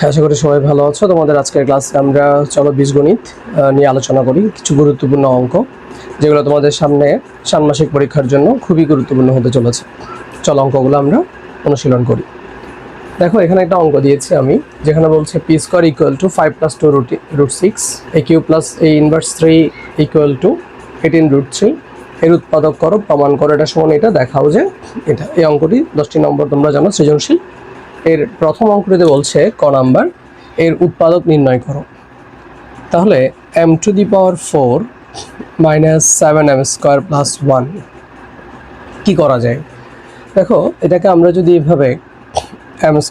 আশা করি সবাই ভালো আছো। তোমাদের আজকের ক্লাসে আমরা চলো বীজগণিত নিয়ে আলোচনা করি। কিছু গুরুত্বপূর্ণ অঙ্ক যেগুলো তোমাদের সামনে ষান্মাসিক পরীক্ষার জন্য খুবই গুরুত্বপূর্ণ হতে চলেছে। চলো অঙ্কগুলো আমরা অনুশীলন করি। দেখো এখানে একটা অঙ্ক দিয়েছি আমি, যেখানে বলছে পি স্কোয়ার ইকুয়াল টু 5 + 2 √ 6 এ কিউ প্লাস এ ইনভার্স 3 ইকুয়াল টু 18 √3 এর উৎপাদক করো, প্রমাণ করো এটা সমান এটা, দেখাও যে এটা। এই অঙ্কটি 10টি নম্বর তোমরা জানো, সৃজনশীল। এর প্রথম অঙ্কটিতে বলছে ক নাম্বার, এর উৎপাদক নির্ণয় করো। তাহলে m⁴ - 7m² + 1 কি করা যায়? দেখো এটাকে আমরা যদি এভাবে m² -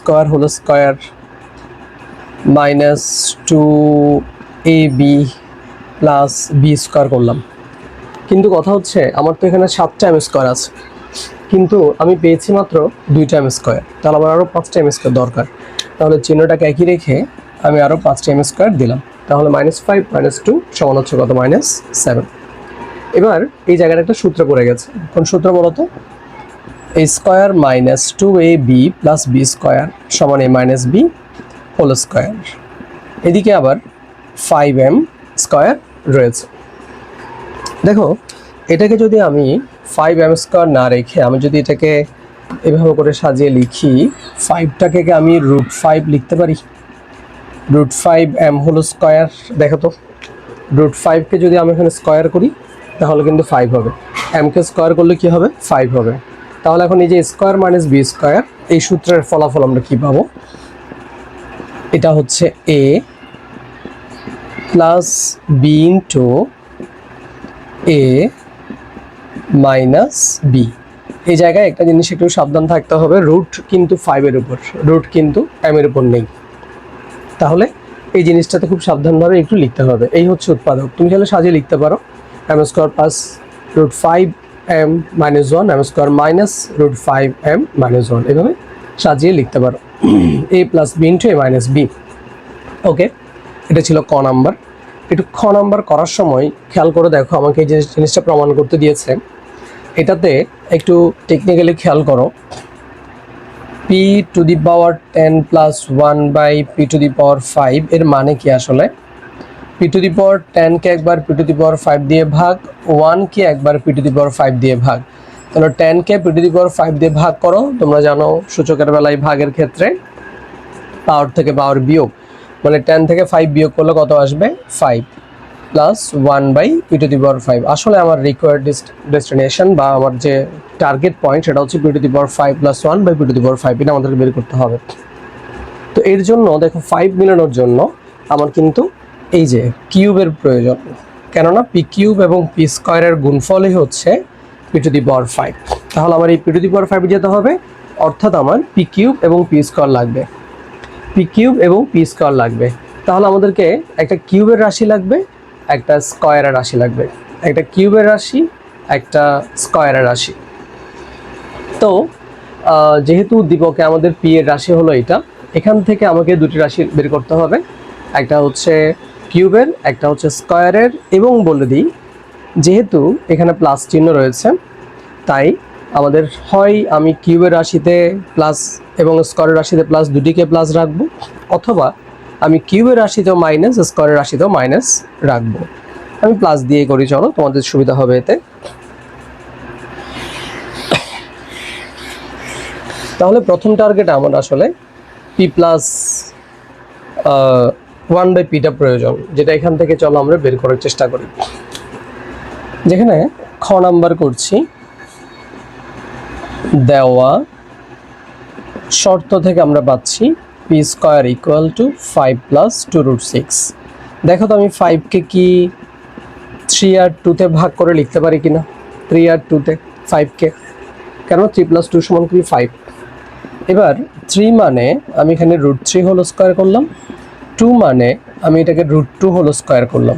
2ab + b² করলাম, কিন্তু কথা হচ্ছে আমার তো এখানে 7টা m² আছে, কিন্তু আমি পেয়েছি মাত্র 2টা m²। তাহলে আমার আরও 5টা m² দরকার। তাহলে চিহ্নটাকে একই রেখে আমি আরও 5টা m² দিলাম। তাহলে -5 - 2 সমান হচ্ছে কত? -7। এবার এই জায়গায় একটা সূত্র পড়ে গেছে। কোন সূত্র বলো তো? a² - 2ab + b² সমান a - b হোল স্কোয়ার। এদিকে আবার 5m² রয়েছে। দেখো এটাকে যদি আমি 5m² না রেখে আমি যদি এটাকে এভাবে করে সাজিয়ে লিখি, 5টাকে আমি √5 লিখতে পারি। √5m whole square. দেখো তো, √5কে যদি আমি এখানে স্কোয়ার করি তাহলে কিন্তু 5 হবে। m-কে স্কোয়ার করলে কি হবে? 5 হবে। তাহলে এখন এই যে স্কোয়ার - b², এই সূত্রের ফলাফল আমরা কি পাবো? এটা হচ্ছে a + b * a - b। এই জায়গায় একটা জিনিস একটু সাবধান থাকতে হবে, রুট কিন্তু 5-এর উপর, রুট কিন্তু m-এর উপর নেই। তাহলে এই জিনিসটাতে খুব সাবধানভাবে একটু লিখতে হবে। এই হচ্ছে উৎপাদক। তুমি চাইলে সাজিয়ে লিখতে পারো m² + √5m - 1 m² - √5m - 1, এভাবে সাজিয়ে লিখতে পারো a + b * a - b। ওকে, এটা ছিল ক নাম্বার। একটু খ নাম্বার করার সময় খেয়াল করে দেখো, আমাকে এই জিনিসটা প্রমাণ করতে দিয়েছে। এটাতে একটু টেকনিক্যালি খেয়াল করো। p⁻10 + 1/p⁵ এর মানে কি আসলে? p⁻10কে একবার p⁵ দিয়ে ভাগ, 1কে একবার p⁵ দিয়ে ভাগ। তাহলে 10কে p⁵ দিয়ে ভাগ করো। তোমরা জানো সূচকের বেলায় ভাগের ক্ষেত্রে পাওয়ার থেকে পাওয়ার বিয়োগ, মানে 10 থেকে 5 বিয়োগ করলে কত আসবে? 5 + 1/p⁵। আসলে আমার রিকোয়ার্ড ডেস্টিনেশন বা আমার যে টার্গেট পয়েন্ট সেটা হচ্ছে p⁵ + 1/p⁵। এটা আমাদেরকে বের করতে হবে। তো এর জন্য দেখো 5 মিলানোর জন্য আমার কিন্তু এই যে কিউবের প্রয়োজন, কেননা p³ এবং p² এর গুণফলই হচ্ছে p⁵। তাহলে আমার এই p⁵ যেতে হবে, অর্থাৎ আমার p³ এবং p² লাগবে, p³ এবং p² লাগবে। তাহলে আমাদেরকে একটা কিউবের রাশি লাগবে, একটা স্কয়ারের রাশি লাগবে। একটা কিউবের রাশি, একটা স্কয়ারের রাশি। তো যেহেতু উদ্দীপকে আমাদের পি এর রাশি হলো এটা, এখান থেকে আমাকে দুটি রাশি বের করতে হবে, একটা হচ্ছে কিউবের, একটা হচ্ছে স্কয়ারের। এবং বলে দিই, যেহেতু এখানে প্লাস চিহ্ন রয়েছে, তাই আমাদের হয় আমি কিউবের রাশিতে প্লাস এবং স্কয়ারের রাশিতে প্লাস, দুটিকে প্লাস রাখবো, অথবা আমি কিউবের রাশিতেও মাইনাস, স্কয়ারের রাশিতেও মাইনাস রাখবো। আমি প্লাস দিয়ে করি, চলো তোমাদের সুবিধা হবে এতে। তাহলে প্রথম টার্গেট আমার আসলে p+1/p প্রয়োজন, যেটা এখান থেকে চলো আমরা বের করার চেষ্টা করি। যেখানে খ নাম্বার করছি, দেওয়া শর্ত থেকে আমরা পাচ্ছি p² = 5 + 2√6। দেখো তো আমি 5কে কি 3 আর 2-তে ভাগ করে লিখতে পারি কিনা? 3 আর 2-তে 5কে, কেন 3 + 2 = কি? 5। এবার 3 মানে আমি এখানে √3 হোল স্কোয়ার করলাম, 2 মানে আমি এটাকে √2 হোল স্কোয়ার করলাম।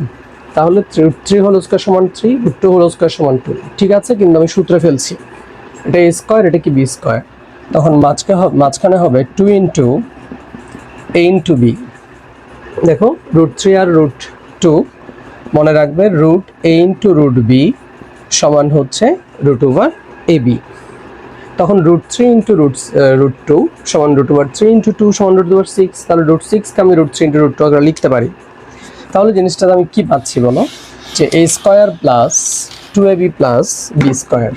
তাহলে √3 হোল স্কোয়ার সমান 3, √2 হোল স্কোয়ার সমান 2। ঠিক আছে, কিন্তু আমি সূত্রে ফেলছি, এটা a স্কোয়ার, এটা কি b স্কোয়ার। তখন মাঝখানে হবে 2 × a × b। দেখো √3 আর √2 মনে রাখবে, √a × √b সমান হচ্ছে √/ab। তখন √3 ইন্টু √2 সমান √3 ইন্টু 2 সমান √6, তাহলে √6কে আমি √3 ইন্টু √2 করে লিখতে পারি। তাহলে জিনিসটা আমি কি পাচ্ছি বলো, যে a square plus 2ab plus b square,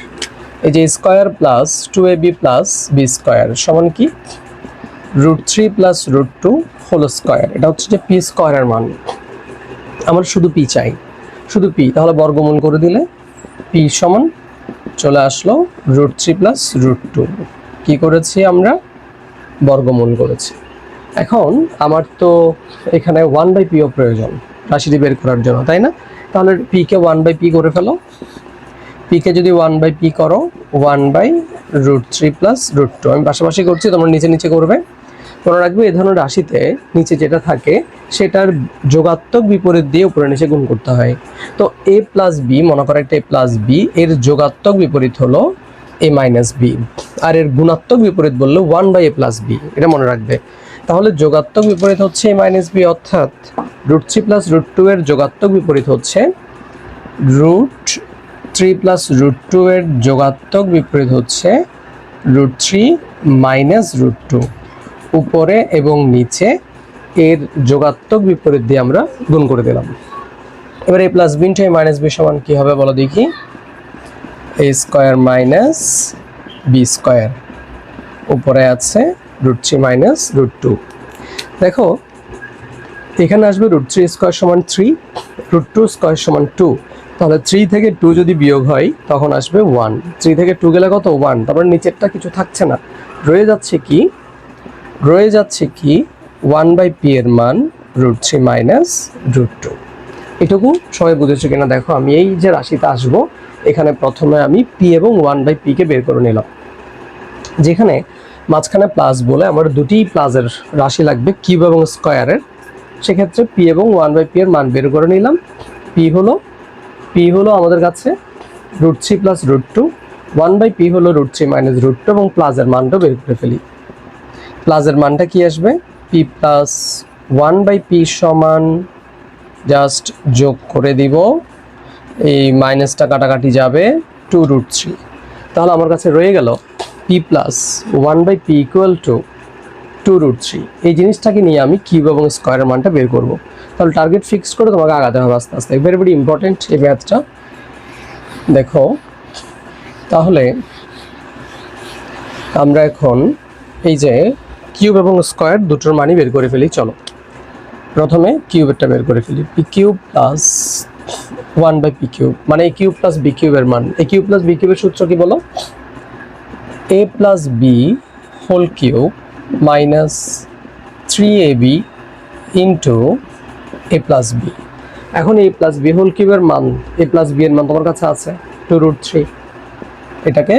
এই যে square plus 2ab plus b square সমান কি √3 প্লাস √2 হোল স্কয়ার। এটা হচ্ছে যে পি স্কয়ারের মান। আমার শুধু পি চাই, শুধু পি। তাহলে বর্গমূল করে দিলে পি সমান চলে আসলো √3 প্লাস √2। কি করেছি আমরা, বর্গমূল করেছি। এখন আমার তো এখানে 1/p ও প্রয়োজন রাশিটি বের করার জন্য, তাই না? তাহলে p কে 1/p করে ফেলো। p কে যদি 1/p করো 1/√3 প্লাস √2, আমি পাশাপাশি করছি, তোমরা নিচে নিচে করবে। মনে রাখবে এই ধরনের রাশিতে নিচে যেটা থাকে সেটার যোগাত্মক বিপরীত দিয়ে উপরে নিচে গুণ করতে হয়। তো a প্লাস b, মনে করো একটা a প্লাস b, এর যোগাত্মক বিপরীত হলো a মাইনাস b, আর এর গুণাত্মক বিপরীত বললো 1/a প্লাস b, এটা মনে রাখবে। তাহলে যোগাত্মক বিপরীত হচ্ছে a মাইনাস b, অর্থাৎ √3 প্লাস √2 এর যোগাত্মক বিপরীত হচ্ছে √3 প্লাস √2 এর যোগাত্মক বিপরীত হচ্ছে √3 মাইনাস √2। উপরে এবং নিচে এর যোগাত্মক বিপরীত দিয়ে আমরা গুণ করে দিলাম। এবার a plus b into a minus b সমান কি হবে বলো দেখি, a square minus b square, উপরে আছে √3 মাইনাস √2। দেখো এখানে আসবে √3 স্কয়ার সমান 3, √2 স্কয়ার সমান 2। তাহলে 3 থেকে 2 যদি বিয়োগ হয় তখন আসবে 1। 3 থেকে 2 গেলে কত, 1। তারপর নিচেরটা কিছু থাকছে না, রয়ে যাচ্ছে কি, 1/p এর মান √3 মাইনাস √2। এটুকু সবাই বুঝেছো কিনা দেখো। আমি এই যে রাশিতে আসবো, এখানে প্রথমে আমি p এবং 1/p কে বের করে নিলাম। যেখানে মাঝখানে প্লাস বলে আমার দুটি প্লাসের রাশি লাগবে, কিউব এবং স্কয়ারের, সেক্ষেত্রে p এবং 1/p এর মান বের করে নিলাম। p হলো আমাদের কাছে √3 প্লাস √2, 1/p হলো √3 মাইনাস √2, এবং প্লাসের মানটা বের করে ফেলি। প্লাসের মানটা কি আসবে, p প্লাস 1/p সমান, জাস্ট যোগ করে দিব, এই মাইনাসটা কাটাকাটি যাবে, 2√3। তাহলে আমার কাছে রয়ে গেল p plus 1/p equal to 2√3। এই জিনিসটাকে নিয়ে আমি কিউব এবং স্কয়ারের মানটা বের করব। তাহলে টার্গেট ফিক্সড করে তোমাকে আগাতে হবে আস্তে আস্তে, ভেরি ভেরি ইম্পর্টেন্ট এই ম্যাথটা। দেখো তাহলে আমরা এখন এই যে কিউব এবং স্কয়ার দুটোর মানই বের করে ফেলি। চলো প্রথমে কিউবেরটা বের করে ফেলি। P cube plus 1/p cube মানে a কিউব প্লাস b কিউবের মান। a কিউব প্লাস b কিউবের সূত্র কি বলো, a plus b whole cube minus 3ab into a plus b। এখন a প্লাস b হোল কিউবের মান, a প্লাস b এর মান তোমার কাছে আছে 2√3, এটাকে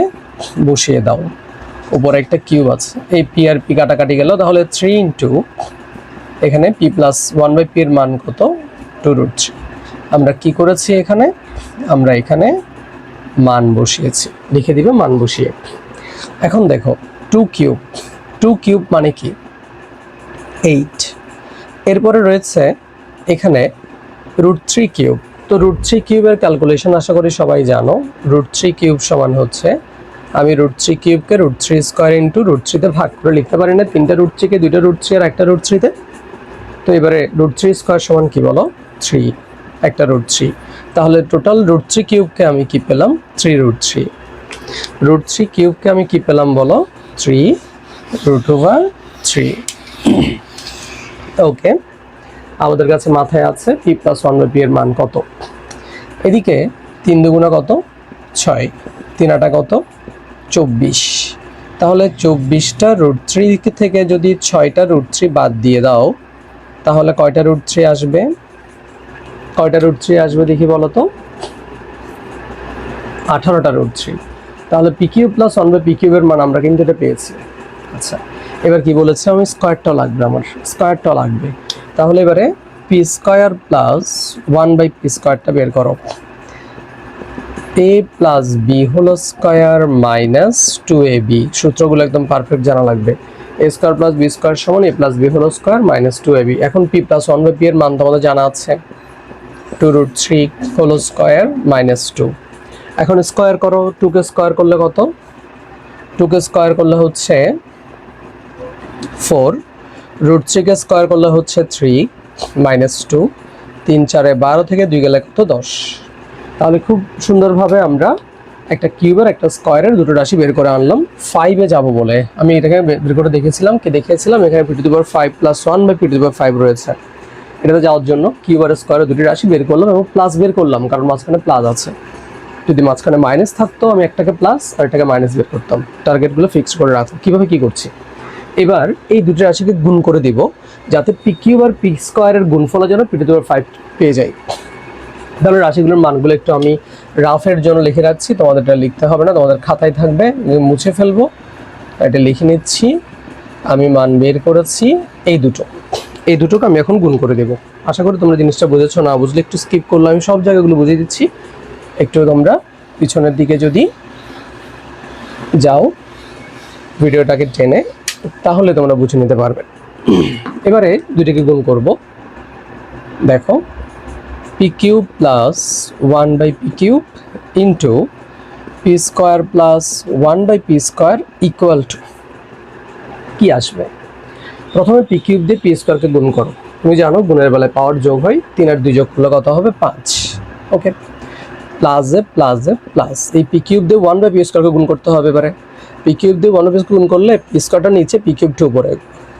বসিয়ে দাও। উপরে একটা কিউব আছে, এই p আর p কাটাকাটি গেল, তাহলে 3 ইন্টু এখানে p প্লাস 1/p এর মান কত, 2√3। আমরা কি করেছি এখানে, আমরা এখানে মান বসিয়েছি, লিখে দিবে মান বসিয়ে। এখন দেখো 2 কিউব মানে কি 8, এরপরে রয়েছে এখানে √3 কিউব। তো √3 কিউবের ক্যালকুলেশন আশা করি সবাই জানো। √3 কিউব সমান হচ্ছে, আমি √3 কিউবকে √3 স্কয়ার ইন্টু √3 তে ভাগ করে লিখতে পারি না, 3টা √3 কে 2টা √3 আর একটা √3 তে। তো এবারে √3 স্কয়ার সমান কি বলো, 3, একটা √3। তাহলে টোটাল √3 কিউবকে আমি কি পেলাম, 3√3। √3 কিউবকে আমি কি পেলাম বলো, 3√3। ওকে, আমাদের কাছে মাথায় আছে p প্লাস 1/p এর মান কত। এদিকে 3 দুগুণা কত, 6, 3 আটা কত, 24। তাহলে 24টা √3 থেকে যদি 6টা √3 বাদ দিয়ে দাও, তাহলে কয়টা √3 আসবে, কয়টা √3 আসবে দেখি বলো তো, 18টা √3। তাহলে p কিউব প্লাস 1/p কিউবের মান আমরা কিন্তু এটা পেয়েছি। আচ্ছা, এবার কি বলেছে, আমি স্কয়ারটা লাগবে, আমার স্কয়ারটা লাগবে। তাহলে এবারে p স্কয়ার প্লাস 1/p স্কয়ারটা বের করো। a plus b whole square minus 2ab, সূত্রগুলো একদম পারফেক্ট জানা লাগবে। a square plus b square সমান a plus b whole square minus 2ab। এখন p প্লাস 1/p এর মান তোমাদের জানা আছে 2√3 হোল স্কয়ার মাইনাস 2। এখন স্কয়ার করো, 2 কে স্কয়ার করলে কত, 2 কে স্কোয়ার করলে হচ্ছে 4, √3 কে স্কোয়ার করলে হচ্ছে 3 -2, 3 4 12 থেকে 2 গেলে কত 10। তাহলে খুব সুন্দরভাবে আমরা একটা কিউবের একটা স্কোয়ারের দুটো রাশি বের করে আনলাম। 5-এ যাব বলে আমি এটাকে বের করে দেখিয়েছিলাম এখানে p⁵ + 1 p⁵ রয়েছে। এটাতে যাওয়ার জন্য কিউব আর স্কোয়ারের দুটি রাশি বের করলাম এবং প্লাস বের করলাম, কারণ মাঝখানে প্লাস আছে। যদি মাঝখানে মাইনাস থাকতো আমি একটাকে প্লাস আর একটাকে মাইনাস বের করতাম। টার্গেটগুলো ফিক্সড করে রাখতাম। কীভাবে কী করছি, এবার এই দুটি রাশিকে গুণ করে দিব যাতে পি কিউব আর পি স্কোয়ারের গুণফলের জন্য p⁵ পেয়ে যাই। তাহলে রাশিগুলোর মানগুলো একটু আমি রাফের জন্য লিখে রাখছি, তোমাদেরটা লিখতে হবে না, তোমাদের খাতায় থাকবে, মুছে ফেলবো। এটা লিখে নিচ্ছি। আমি মান বের করেছি এই দুটোকে আমি এখন গুণ করে দেবো। আশা করি তোমরা জিনিসটা বুঝেছো, না বুঝলে একটু স্কিপ করলো, আমি সব জায়গাগুলো বুঝিয়ে দিচ্ছি। একটু তোমরা পিছনের দিকে যদি যাও ভিডিওটাকে টেনে, তাহলে তোমরা বুঝে নিতে পারবে। এবারে দুটিকে গুণ করব। দেখো p³ + 1/p³ into p² + 1/p² equal to কি আসবে? প্রথমে p³ দিয়ে p² কে গুণ করো। তুমি জানো গুণের বেলায় পাওয়ার যোগ হয়, 3 আর 2 যোগ করলে কত হবে 5। ওকে, প্লাস এই p³ দিয়ে 1/p² কে গুণ করতে হবে। এবারে p³ দিয়ে 1/p² গুণ করলে p² নিচে p³ উপরে,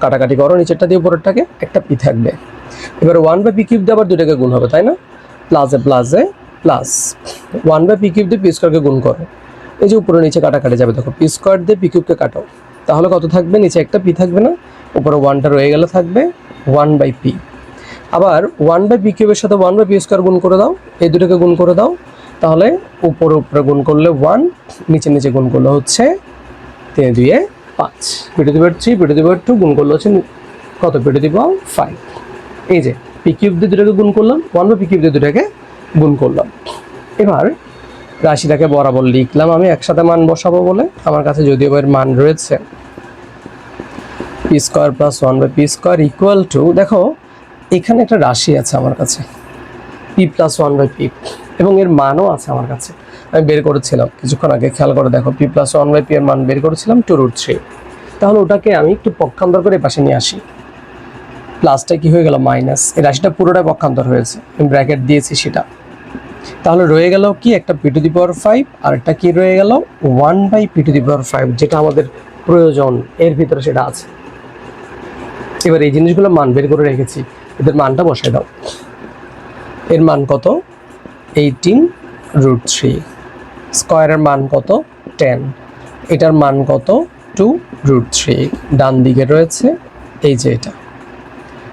কাটাকাটি করো, নিচেরটা দিয়ে উপরেরটাকে, একটা p থাকবে। এবার 1/p³ দিয়ে আবার দুটাকে গুণ হবে, তাই না? প্লাস 1/p³ দিয়ে p² কে গুণ করো। এই যে উপরে নিচে কাটাকাটি যাবে, দেখো p² দিয়ে p³ কে কাটো, তাহলে কত থাকবে? নিচে একটা p থাকবে না, উপরে 1টা রয়ে গেলে থাকবে 1/p। আবার 1/p³ এর সাথে 1/p² গুণ করে দাও, এই দুটোকে গুণ করে দাও, তাহলে উপরে গুণ করলে 1, নিচে গুণ করলে হচ্ছে 3 2 5, p⁵ p⁵2 গুণ করলে হচ্ছে কত? p⁵। এই যে p³ দিয়ে দুটাকে গুণ করলাম, 1/p³ দিয়ে দুটাকে গুণ করলাম। এবার রাশিটাকে বরাবর লিখলাম আমি একসাথে মান বসাবো বলে। আমার কাছে যদিও এর মান রয়েছে p² + 1/p² ইকুয়াল টু, দেখো এখানে একটা রাশি আছে আমার কাছে p + 1/p, এবং এর মানও আছে আমার কাছে, আমি বের করেছিলাম কিছুক্ষণ আগে, খেয়াল করে দেখো p + 1/p এর মান বের করেছিলাম 2√3। তাহলে ওটাকে আমি একটু পক্ষান্তর করে পাশে নিয়ে আসি। প্লাসটা কি হয়ে গেল? মাইনাস। এই রাশিটা পুরোটাই পক্ষান্তর হয়েছে, আমি ব্র্যাকেট দিয়েছি সেটা। তাহলে রয়ে গেল কি? একটা p⁵, আর একটা কি রয়ে গেল? 1/p⁵, যেটা আমাদের প্রয়োজন এর ভিতরে সেটা আছে। এবার এই জিনিসগুলো মান বের করে রেখেছি, এদের মানটা বসায় দাও। এর মান কত? 18√3। স্কোয়ারের মান কত? 10। এটার মান কত? 2√3। ডান দিকে রয়েছে এই যে এটা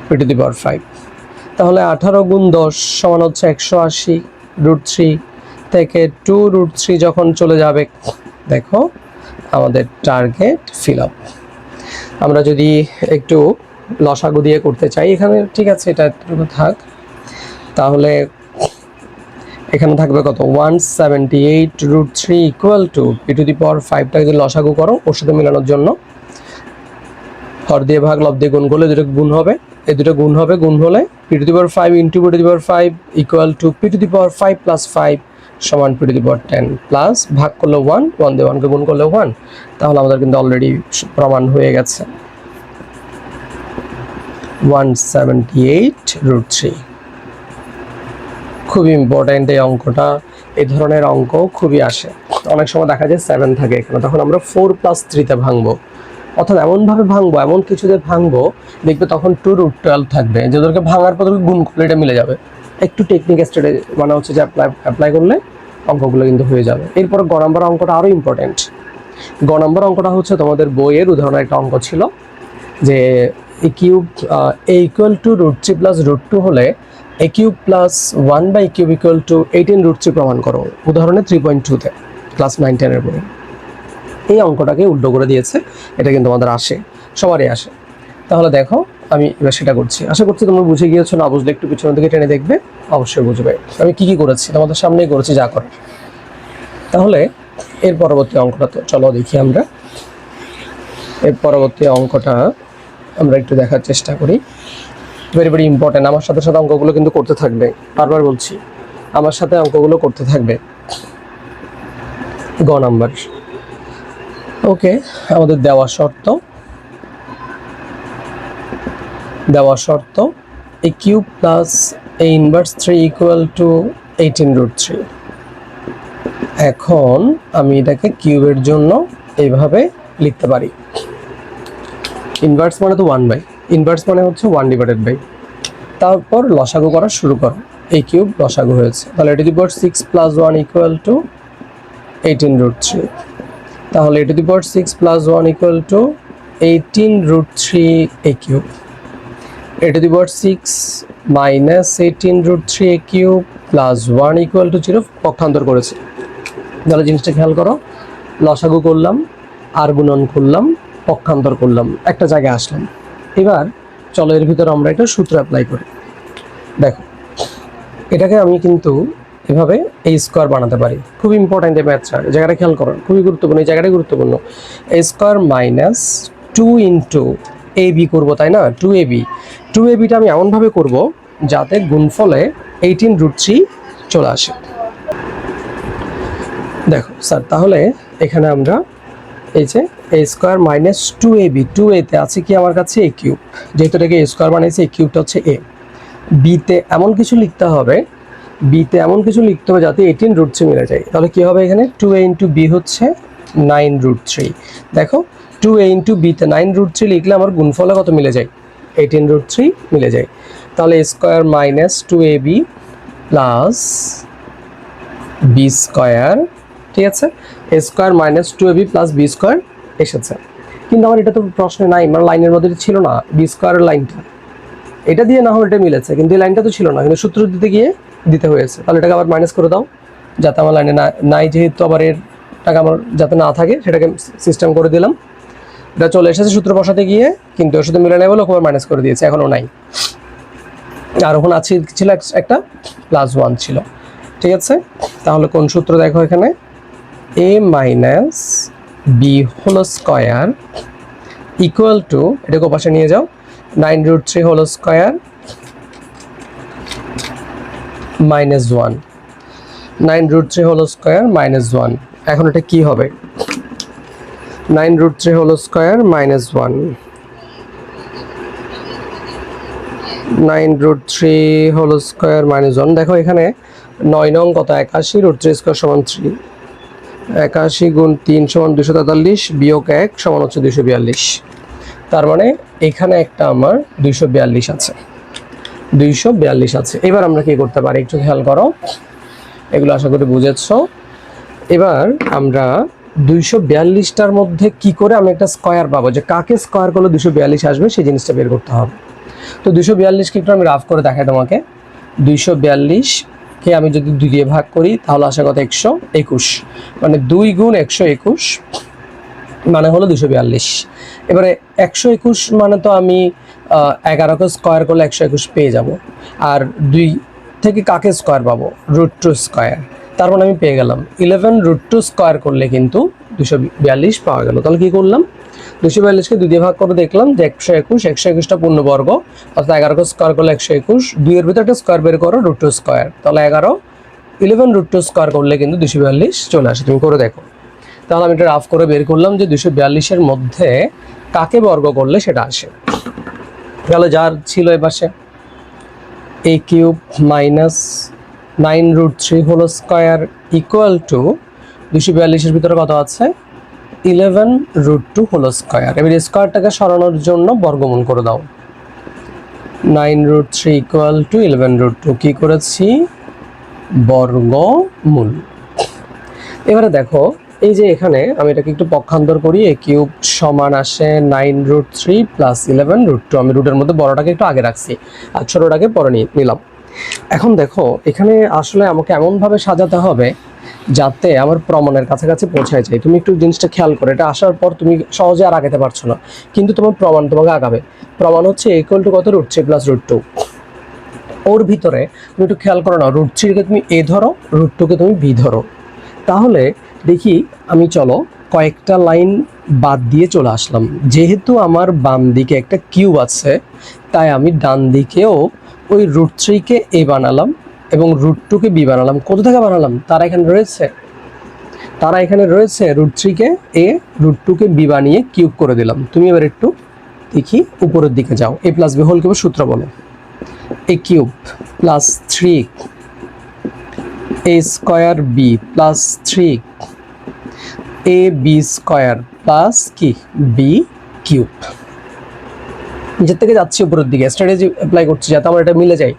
p⁵। তাহলে 18 × 10 = হচ্ছে 180√3 থেকে 2√3 যখন চলে যাবে, দেখো আমাদের টার্গেট ফিল আপ। আমরা যদি একটু লসাগু দিয়ে করতে চাই এখানে, ঠিক আছে এটা থাক, তাহলে এখানে থাকবে কত? 178√3 ইকুয়াল টু p⁵টাকে যদি লসাগু করো ওর সাথে মেলানোর জন্য হর দিয়ে ভাগ, লব দিয়ে গুণ করলে দুটো গুণ হবে, এই দুটো গুণ হবে, গুণ হলে p⁵ into p⁵ equal to p⁵ + 5 সমান p⁻10 প্লাস ভাগ করলে 1 দিয়ে 1কে গুণ করলে 1। তাহলে আমাদের কিন্তু অলরেডি প্রমাণ হয়ে গেছে 178√3। খুবই ইম্পর্ট্যান্ট এই অঙ্কটা, এই ধরনের অঙ্ক খুবই আসে। অনেক সময় দেখা যায় 7 থাকে এখানে, তখন আমরা 4 + 3-তে ভাঙবো, অর্থাৎ এমনভাবে ভাঙবো, এমন কিছুতে ভাঙবো, দেখবে তখন 2√12 থাকবে, যাদেরকে ভাঙার পর গুণ করলে এটা মিলে যাবে। একটু টেকনিক স্টাডি মানে হচ্ছে যে অ্যাপ্লাই করলে অঙ্কগুলো কিন্তু হয়ে যাবে। এরপর গ নম্বর অঙ্কটা আরও ইম্পর্টেন্ট। গ নম্বর অঙ্কটা হচ্ছে তোমাদের বইয়ের উদাহরণের একটা অঙ্ক ছিল যে a কিউব ইকুয়াল টু √3 + √2 হলে a কিউব + 1/কিউব ইকুয়াল টু 18√3 প্রমাণ করো। উদাহরণে 3.2-তে ক্লাস 9-10-এর বই। এই অঙ্কটাকে উল্টো করে দিয়েছে, এটা কিন্তু আমাদের আসে, সবারই আসে। তাহলে দেখো আমি এবার সেটা করছি, আশা করছি তোমরা বুঝে গিয়েছো, না বুঝলে একটু পিছনের দিকে টেনে দেখবে, অবশ্যই বুঝবে আমি কি করেছি, তোমাদের সামনেই করেছি যা করে। তাহলে এর পরবর্তী অঙ্কটা তো চলো দেখি আমরা। এর পরবর্তী অঙ্কটা আমরা একটু দেখার চেষ্টা করি। ভেরি ভেরি ইম্পর্টেন্ট, আমার সাথে সাথে অঙ্কগুলো কিন্তু করতে থাকবে, বারবার বলছি আমার সাথে অঙ্কগুলো করতে থাকবে। গ নাম্বার ওকে, আমাদের দেওয়া শর্ত a cube plus a inverse 3 equal two 18√3। এখন আমি এটাকে কিউবের জন্য এইভাবে লিখতে পারি। ইনভার্স মানে তো 1/, ইনভার্স মানে হচ্ছে 1/, তারপর লসাগু করা শুরু করো। a কিউব লসাগু হয়েছে, তাহলে a to the power 6 plus 1 equal to 18√3। তাহলে a to the power 6 plus 1 equal to 18√3 a cube. a to the power 6 minus 18√3 a cube plus 1 equal to 0 পক্ষান্তর করেছে। তাহলে জিনিসটা খেয়াল করো, লসাগু করলাম, আর গুণন করলাম, পক্ষান্তর করলাম, একটা জায়গায় আসলাম। এবার চলো এর ভিতরে আমরা একটা সূত্র অ্যাপ্লাই করি। দেখো, এটাকে আমি কিন্তু এভাবে a স্কোয়ার বানাতে পারি। খুব ইম্পর্ট্যান্ট এই ম্যাথটা, এই জায়গাটা খেয়াল করো, খুবই গুরুত্বপূর্ণ, এই জায়গাটাই গুরুত্বপূর্ণ। a square minus 2 into ab করবো, তাই না? 2abটা আমি এমনভাবে করব যাতে গুণফলে 18√3 চলে আসে। দেখো স্যার, তাহলে এখানে আমরা এই যে a স্কোয়ার মাইনাস 2ab, 2a-তে আছে কি আমার কাছে a কিউব, যেহেতু এটাকে a স্কোয়ার বানিয়েছে, a কিউবটা হচ্ছে a। b-তে এমন কিছু লিখতে হবে, যাতে 18√3 মিলে যায়। তাহলে কি হবে, এখানে 2a ইন্টু b হচ্ছে 9√3। দেখো, 2a ইন্টু b-তে 9√3 লিখলে আমার গুণফলে কত মিলে যায়? 18√3 মিলে যায়। তাহলে a square minus 2ab plus b square, ঠিক আছে? a square minus 2ab plus b square এসেছে, কিন্তু আমার এটা তো প্রশ্নে নাই, মানে লাইনের মধ্যে ছিল না b স্কোয়ারের লাইনটা। এটা দিয়ে না হয় এটা মিলেছে, কিন্তু এই লাইনটা তো ছিল না, কিন্তু সূত্র দিতে গিয়ে দিতে হয়েছে। তাহলে এটাকে আবার মাইনাস করে দাও, যাতে আমার লাইনে নাই, যেহেতু আবার এর টাকা আমার যাতে না থাকে সেটাকে সিস্টেম করে দিলাম। এটা চলে এসেছে সূত্র বসাতে গিয়ে, কিন্তু ওর সাথে মিলে নেই বলে ওখানে মাইনাস করে দিয়েছে, এখনও নাই। আর ওখানে আছে ছিল একটা প্লাস 1 ছিল, ঠিক আছে? তাহলে কোন সূত্র দেখো এখানে, a minus B whole square equal to, এটাকে পাশে নিয়ে যাও, 9√3 whole square minus 1, 9√3 whole square minus 1। এখন এটা কি হবে? 9√3 whole square minus 1, 9√3 whole square minus 1। দেখো এখানে 9 নং কত, 81, √3 স্কোয়ার সমান 3, 81 গুণ 3 সমান 243, বিয়োগ 1 সমান হচ্ছে 242। তার মানে এখানে একটা আমার 242 আছে, 242 আছে। এবার আমরা কি করতে পারি একটু খেয়াল করো, এগুলো আশা করি বুঝেছো। এবার আমরা 242টার মধ্যে কি করে আমি একটা স্কোয়ার পাবো, যে কাকে স্কোয়ার করলে 242 আসবে সেই জিনিসটা বের করতে হবে। তো 242কে একটু আমি রাফ করে দেখাই তোমাকে। 242কে আমি যদি 2 দিয়ে ভাগ করি তাহলে আসে কত, 121, মানে 2 গুণ 121 মানে হলো 242। এবারে 121 মানে তো আমি 11কে স্কোয়ার করলে 121 পেয়ে যাব, আর 2 থেকে কাকে স্কোয়ার পাবো, √2 স্কোয়ার, তার মানে আমি পেয়ে গেলাম 11√2 স্কোয়ার করলে কিন্তু 242 পাওয়া গেল। তাহলে কি করলাম, 242কে 2 দিয়ে ভাগ করে দেখলাম যে 121, 121টা পূর্ণবর্গ, অর্থাৎ 11কে স্কোয়ার করলে 121, 2 এর ভিতরে একটা স্কোয়ার বের করো, √2 স্কোয়ার, তাহলে 11 স্কোয়ার করলে কিন্তু 242 চলে আসে। তুমি করে দেখো। তাহলে আমি এটা রাফ করে বের করলাম যে 242-এর মধ্যে কাকে বর্গ করলে সেটা আসে। তাহলে যার ছিল এ পাশে a cube minus 9√3 whole square equal to 242-এর ভিতরে কত আছে, 11√2 হোল স্কোয়ার। এবার স্কোয়ারটাকে সরানোর জন্য বর্গমূল করে দাও, 9√3 ইকুয়াল টু 11√2, কি করেছি, বর্গমূল। এবারে দেখো, এই যে এখানে আমি এটাকে একটু পক্ষান্তর করি, a কিউব সমান আসে 9√3 প্লাস 11√2। আমি রুটের মধ্যে বড়টাকে একটু আগে রাখছি আর ছোটটাকে পরে নিলাম। এখন দেখো এখানে আসলে আমাকে এমনভাবে সাজাতে হবে যাতে আমার প্রমাণের কাছাকাছি পৌঁছায় যায়। তুমি একটু জিনিসটা খেয়াল করো, এটা আসার পর তুমি সহজে আর আগাতে পারছো না, কিন্তু তোমার প্রমাণ তোমাকে আগাবে। প্রমাণ হচ্ছে ইকুয়াল টু কত, √3 প্লাস √2। ওর ভিতরে তুমি একটু খেয়াল করো না, √3-কে তুমি a ধরো, √2-কে তুমি b ধরো। তাহলে দেখি আমি, চলো কয়েকটা লাইন বাদ দিয়ে চলে আসলাম। যেহেতু আমার বাম দিকে একটা কিউব আছে, তাই আমি ডান দিকেও ওই √3-কে a বানালাম এবং √2-কে b বানালাম। কোথা থেকে বানালাম, তারা এখানে রয়েছে। তারা এখানে রয়েছে √3 এ √2 বি বানিয়ে কিউব করে দিলাম। তুমি এবার একটু দেখি উপরের দিকে যাও। a + b হোল কিউবের সূত্র বলো। a cube plus 3 a square b plus 3 a b square plus কি b কিউব। নিচের থেকে যাচ্ছি উপরের দিকে, স্ট্র্যাটেজি অ্যাপ্লাই করছি যাতে আমার এটা মিলে যায়,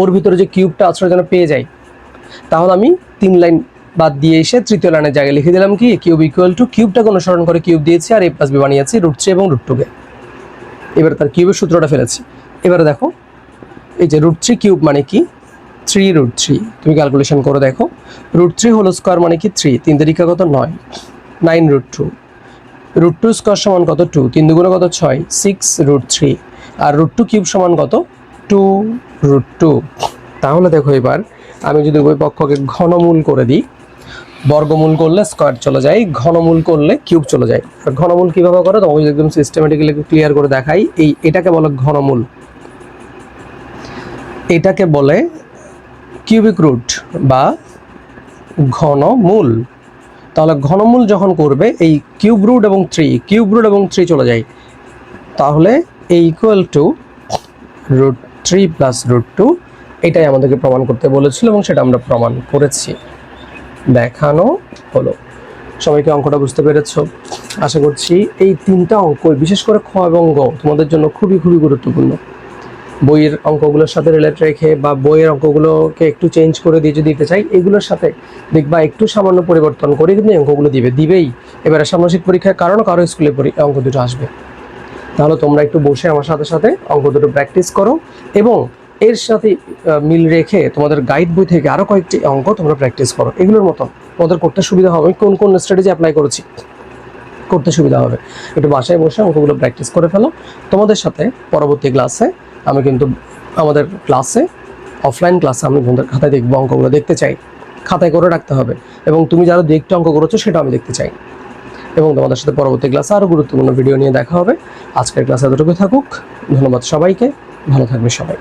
ওর ভিতরে যে কিউবটা আছে যেন পেয়ে যাই। তাহলে আমি 3 লাইন বাদ দিয়ে এসে তৃতীয় লাইনের জায়গায় লিখে দিলাম কি কিউব ইকুয়াল টু, কিউবটাকে অনুসরণ করে কিউব দিয়েছি আর a + b বানিয়েছি √3 এবং √2 এবার তার কিউবের সূত্রটা ফেলেছি। এবারে দেখো এই যে √3 কিউব মানে কি 3√3, তুমি ক্যালকুলেশন করে দেখো। √3 হোল স্কয়ার মানে কি 3, 3 3 কত 9, 9√2, √2 স্কয়ার সমান কত 2, 3 2 কত 6, 6√3, আর √2 কিউব সমান কত 2√2। তাহলে দেখো এবার আমি যদি উভয় পক্ষকে ঘনমূল করে দিই, বর্গমূল করলে স্কয়ার চলে যায়, ঘনমূল করলে কিউব চলে যায়। আর ঘনমূল কিভাবে করে তোমাকে একদম সিস্টেমেটিক্যালি ক্লিয়ার করে দেখাই। এটাকে বলে ঘনমূল, এটাকে বলে কিউবিক রুট বা ঘনমূল। তাহলে ঘনমূল যখন করবে এই কিউব রুট এবং 3 চলে যায়, তাহলে a ইকুয়াল টু √3 + √2, এটাই আমাদেরকে প্রমাণ করতে বলেছিল এবং সেটা আমরা প্রমাণ করেছি, দেখানো হলো। সবাইকে অঙ্কটা বুঝতে পেরেছো আশা করছি। এই 3টা অঙ্ক বিশেষ করে খ এবং গ তোমাদের জন্য খুবই খুবই গুরুত্বপূর্ণ। বইয়ের অঙ্কগুলোর সাথে রিলেট রেখে বা বইয়ের অঙ্কগুলোকে একটু চেঞ্জ করে দিয়ে যদি দিতে চাই, এগুলোর সাথে দেখবা একটু সামান্য পরিবর্তন করে কিন্তু অঙ্কগুলো দিবেই এবারে ষান্মাসিক পরীক্ষায় কারো স্কুলে অঙ্ক দুটো আসবে। তাহলে তোমরা একটু বসে আমার সাথে সাথে অঙ্ক দুটো প্র্যাকটিস করো এবং এর সাথে মিল রেখে তোমাদের গাইড বই থেকে আরও কয়েকটি অঙ্ক তোমরা প্র্যাকটিস করো। এগুলোর মতো তোমাদের করতে সুবিধা হবে। কোন কোন স্ট্র্যাটেজি অ্যাপ্লাই করেছি করতে সুবিধা হবে, একটু বাসায় বসে অঙ্কগুলো প্র্যাকটিস করে ফেলো। তোমাদের সাথে পরবর্তী ক্লাসে আমি কিন্তু আমাদের ক্লাসে অফলাইন ক্লাসে আমি তোমাদের খাতায় দেখবো, অঙ্কগুলো দেখতে চাই, খাতায় করে রাখতে হবে এবং তুমি যারা দেখতে অঙ্ক করেছো সেটা আমি দেখতে চাই। এবং তোমাদের সাথে পরবর্তী ক্লাসে আরও গুরুত্বপূর্ণ ভিডিও নিয়ে দেখা হবে। আজকের ক্লাস এতটুকু থাকুক। ধন্যবাদ সবাইকে, ভালো থাকবে সবাই।